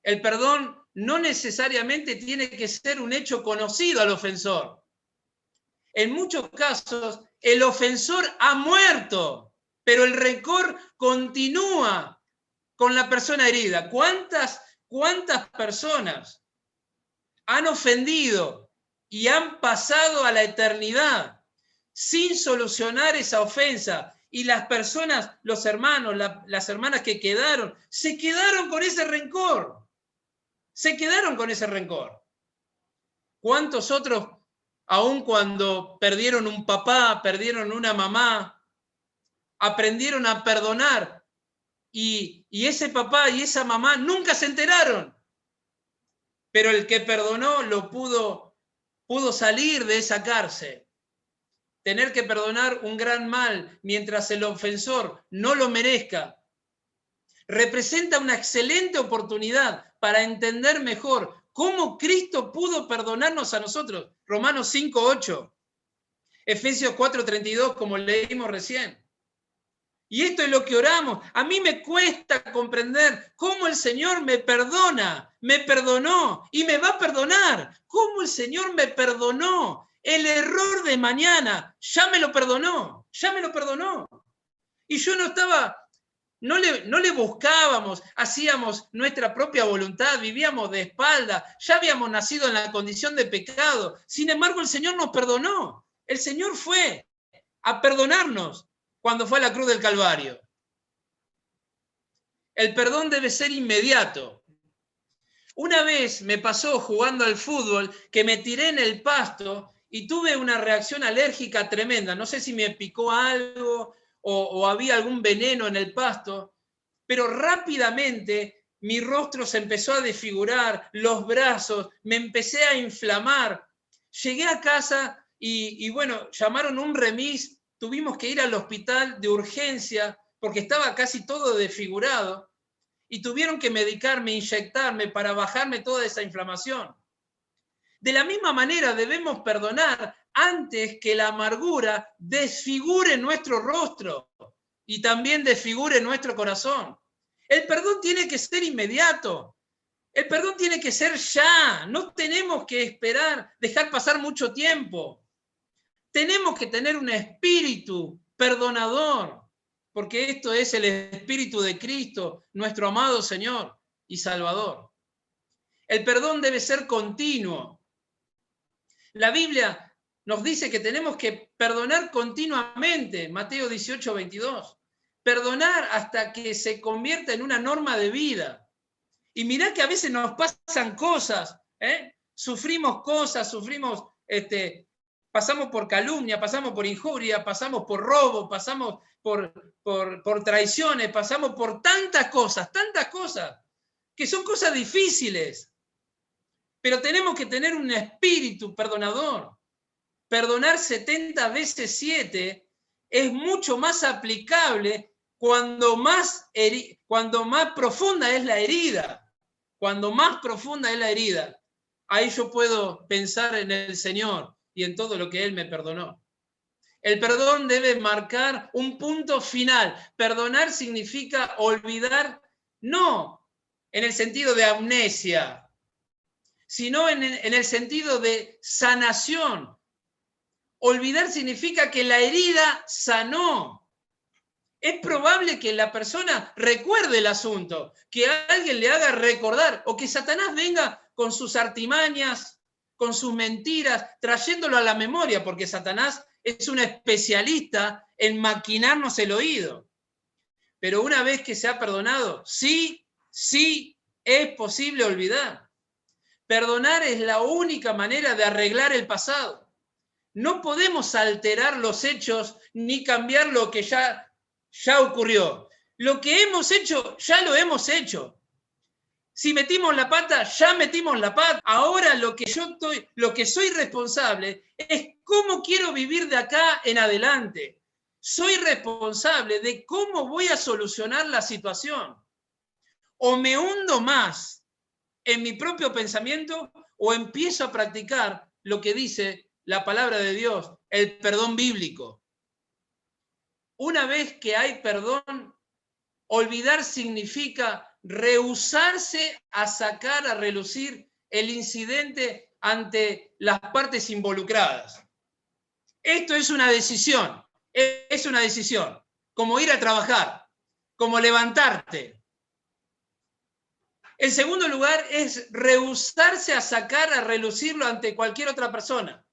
El perdón no necesariamente tiene que ser un hecho conocido al ofensor. En muchos casos, el ofensor ha muerto, pero el rencor continúa con la persona herida. ¿Cuántas personas han ofendido y han pasado a la eternidad sin solucionar esa ofensa? Y las personas, los hermanos, las hermanas que quedaron, se quedaron con ese rencor. Se quedaron con ese rencor. ¿Cuántos otros, aun cuando perdieron un papá, perdieron una mamá, aprendieron a perdonar y ese papá y esa mamá nunca se enteraron? Pero el que perdonó pudo salir de esa cárcel. Tener que perdonar un gran mal mientras el ofensor no lo merezca representa una excelente oportunidad para entender mejor cómo Cristo pudo perdonarnos a nosotros. Romanos 5:8, Efesios 4:32, como leímos recién. Y esto es lo que oramos. A mí me cuesta comprender cómo el Señor me perdona, me perdonó y me va a perdonar. Cómo el Señor me perdonó. El error de mañana ya me lo perdonó, ya me lo perdonó. Y yo no le buscábamos, hacíamos nuestra propia voluntad, vivíamos de espalda, ya habíamos nacido en la condición de pecado. Sin embargo, el Señor nos perdonó. El Señor fue a perdonarnos cuando fue a la cruz del Calvario. El perdón debe ser inmediato. Una vez me pasó jugando al fútbol que me tiré en el pasto y tuve una reacción alérgica tremenda. No sé si me picó algo o había algún veneno en el pasto, pero rápidamente mi rostro se empezó a desfigurar, los brazos, me empecé a inflamar. Llegué a casa y bueno, llamaron un remis, tuvimos que ir al hospital de urgencia porque estaba casi todo desfigurado y tuvieron que medicarme, inyectarme para bajarme toda esa inflamación. De la misma manera debemos perdonar antes que la amargura desfigure nuestro rostro y también desfigure nuestro corazón. El perdón tiene que ser inmediato. El perdón tiene que ser ya. No tenemos que esperar, dejar pasar mucho tiempo. Tenemos que tener un espíritu perdonador, porque esto es el espíritu de Cristo, nuestro amado Señor y Salvador. El perdón debe ser continuo. La Biblia nos dice que tenemos que perdonar continuamente, Mateo 18:22. Perdonar hasta que se convierta en una norma de vida. Y mirá que a veces nos pasan cosas, sufrimos cosas, pasamos por calumnia, pasamos por injuria, pasamos por robo, pasamos por traiciones, pasamos por tantas cosas, que son cosas difíciles. Pero tenemos que tener un espíritu perdonador. Perdonar 70 veces 7 es mucho más aplicable cuando más profunda es la herida. Cuando más profunda es la herida, ahí yo puedo pensar en el Señor y en todo lo que Él me perdonó. El perdón debe marcar un punto final. Perdonar significa olvidar, no en el sentido de amnesia, sino en el sentido de sanación. Olvidar significa que la herida sanó. Es probable que la persona recuerde el asunto, que alguien le haga recordar, o que Satanás venga con sus artimañas, con sus mentiras, trayéndolo a la memoria, porque Satanás es un especialista en maquinarnos el oído. Pero una vez que se ha perdonado, sí es posible olvidar. Perdonar es la única manera de arreglar el pasado. No podemos alterar los hechos ni cambiar lo que ya ocurrió. Lo que hemos hecho, ya lo hemos hecho. Si metimos la pata, ya metimos la pata. Ahora lo que soy responsable es cómo quiero vivir de acá en adelante. Soy responsable de cómo voy a solucionar la situación. O me hundo más en mi propio pensamiento o empiezo a practicar lo que dice la palabra de Dios, el perdón bíblico. Una vez que hay perdón, olvidar significa rehusarse a sacar a relucir el incidente ante las partes involucradas. Esto es una decisión, como ir a trabajar, como levantarte. En segundo lugar, es rehusarse a sacar a relucirlo ante cualquier otra persona.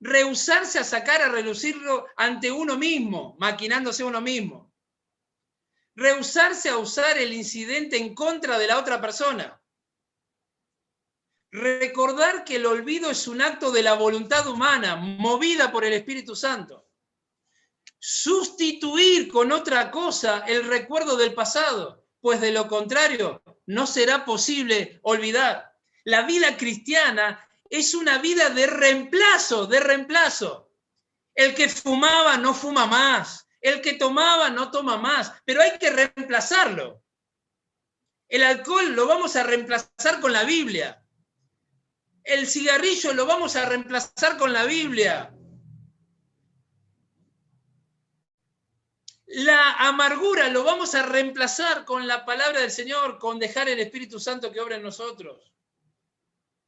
Rehusarse a sacar a relucirlo ante uno mismo, maquinándose uno mismo. Rehusarse a usar el incidente en contra de la otra persona. Recordar que el olvido es un acto de la voluntad humana, movida por el Espíritu Santo. Sustituir con otra cosa el recuerdo del pasado, pues de lo contrario no será posible olvidar. La vida cristiana es una vida de reemplazo. El que fumaba no fuma más, el que tomaba no toma más, pero hay que reemplazarlo. El alcohol lo vamos a reemplazar con la Biblia. El cigarrillo lo vamos a reemplazar con la Biblia. La amargura lo vamos a reemplazar con la palabra del Señor, con dejar el Espíritu Santo que obra en nosotros.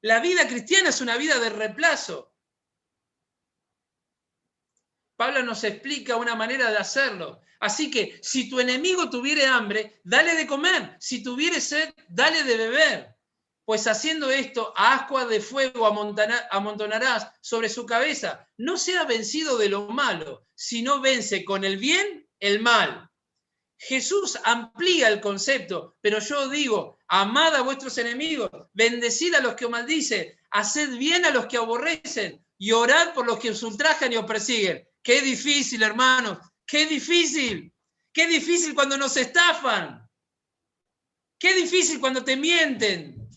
La vida cristiana es una vida de reemplazo. Pablo nos explica una manera de hacerlo. Así que si tu enemigo tuviere hambre, dale de comer. Si tuviere sed, dale de beber. Pues haciendo esto, ascuas de fuego amontonarás sobre su cabeza. No sea vencido de lo malo, sino vence con el bien el mal. Jesús amplía el concepto, pero yo digo, amad a vuestros enemigos, bendecid a los que os maldicen, haced bien a los que aborrecen y orad por los que os ultrajan y os persiguen. Qué difícil, hermanos, qué difícil cuando nos estafan, qué difícil cuando te mienten,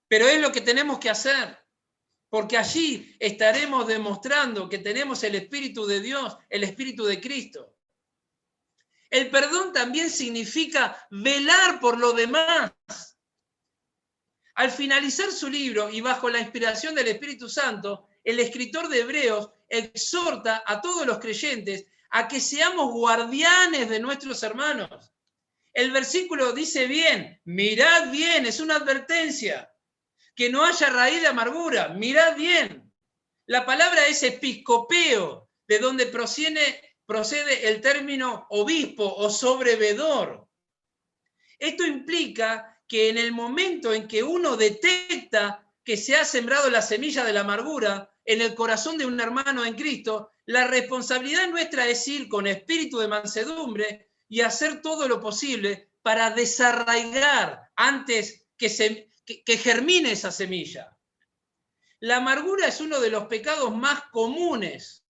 pero es lo que tenemos que hacer. Porque allí estaremos demostrando que tenemos el Espíritu de Dios, el Espíritu de Cristo. El perdón también significa velar por lo demás. Al finalizar su libro y bajo la inspiración del Espíritu Santo, el escritor de Hebreos exhorta a todos los creyentes a que seamos guardianes de nuestros hermanos. El versículo dice bien, mirad bien, es una advertencia. Que no haya raíz de amargura, mirad bien. La palabra es episcopeo, de donde procede el término obispo o sobrevedor. Esto implica que en el momento en que uno detecta que se ha sembrado la semilla de la amargura en el corazón de un hermano en Cristo, la responsabilidad nuestra es ir con espíritu de mansedumbre y hacer todo lo posible para desarraigar antes que germine esa semilla. La amargura es uno de los pecados más comunes.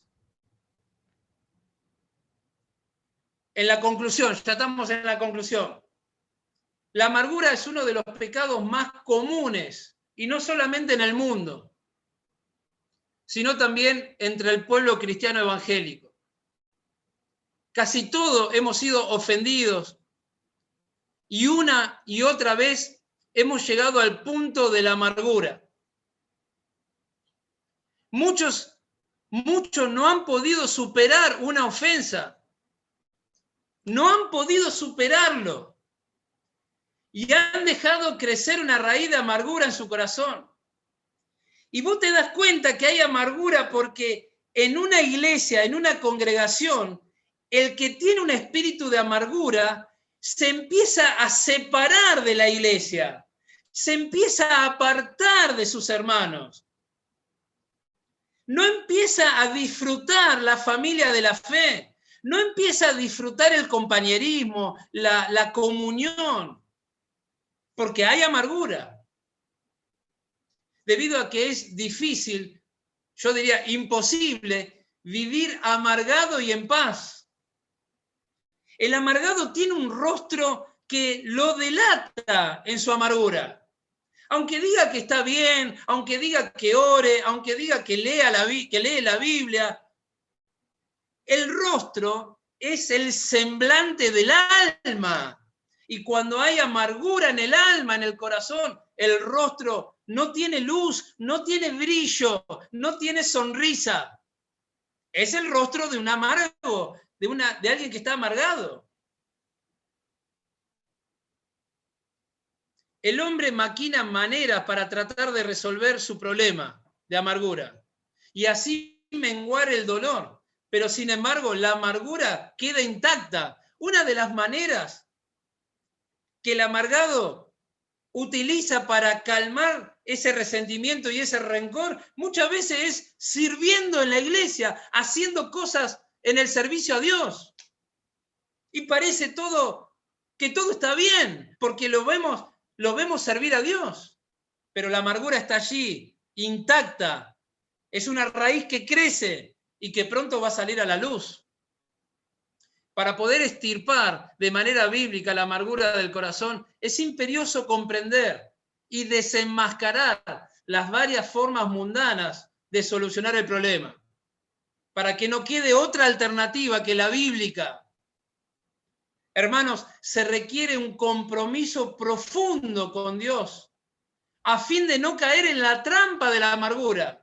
En la conclusión, ya estamos en la conclusión. La amargura es uno de los pecados más comunes, y no solamente en el mundo, sino también entre el pueblo cristiano evangélico. Casi todos hemos sido ofendidos y una y otra vez hemos llegado al punto de la amargura. Muchos no han podido superar una ofensa. No han podido superarlo. Y han dejado crecer una raíz de amargura en su corazón. Y vos te das cuenta que hay amargura porque en una iglesia, en una congregación, el que tiene un espíritu de amargura se empieza a separar de la iglesia. Se empieza a apartar de sus hermanos. No empieza a disfrutar la familia de la fe, no empieza a disfrutar el compañerismo, la comunión, porque hay amargura. Debido a que es difícil, yo diría imposible, vivir amargado y en paz. El amargado tiene un rostro que lo delata en su amargura. Aunque diga que está bien, aunque diga que ore, aunque diga que lee la Biblia, el rostro es el semblante del alma. Y cuando hay amargura en el alma, en el corazón, el rostro no tiene luz, no tiene brillo, no tiene sonrisa. Es el rostro de un amargo de alguien que está amargado. El hombre maquina maneras para tratar de resolver su problema de amargura y así menguar el dolor. Pero sin embargo, la amargura queda intacta. Una de las maneras que el amargado utiliza para calmar ese resentimiento y ese rencor muchas veces es sirviendo en la iglesia, haciendo cosas en el servicio a Dios. Y parece que todo está bien, porque lo vemos servir a Dios. Pero la amargura está allí, intacta. Es una raíz que crece y que pronto va a salir a la luz. Para poder extirpar de manera bíblica la amargura del corazón, es imperioso comprender y desenmascarar las varias formas mundanas de solucionar el problema, para que no quede otra alternativa que la bíblica. Hermanos, se requiere un compromiso profundo con Dios a fin de no caer en la trampa de la amargura.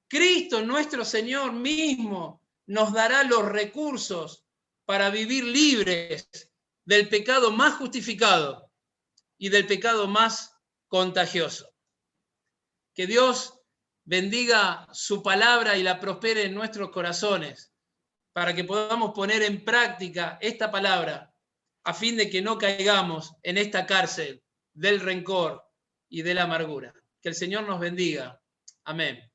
Cristo, nuestro Señor mismo, nos dará los recursos para vivir libres del pecado más justificado y del pecado más contagioso. Que Dios bendiga su palabra y la prospere en nuestros corazones, para que podamos poner en práctica esta palabra, a fin de que no caigamos en esta cárcel del rencor y de la amargura. Que el Señor nos bendiga. Amén.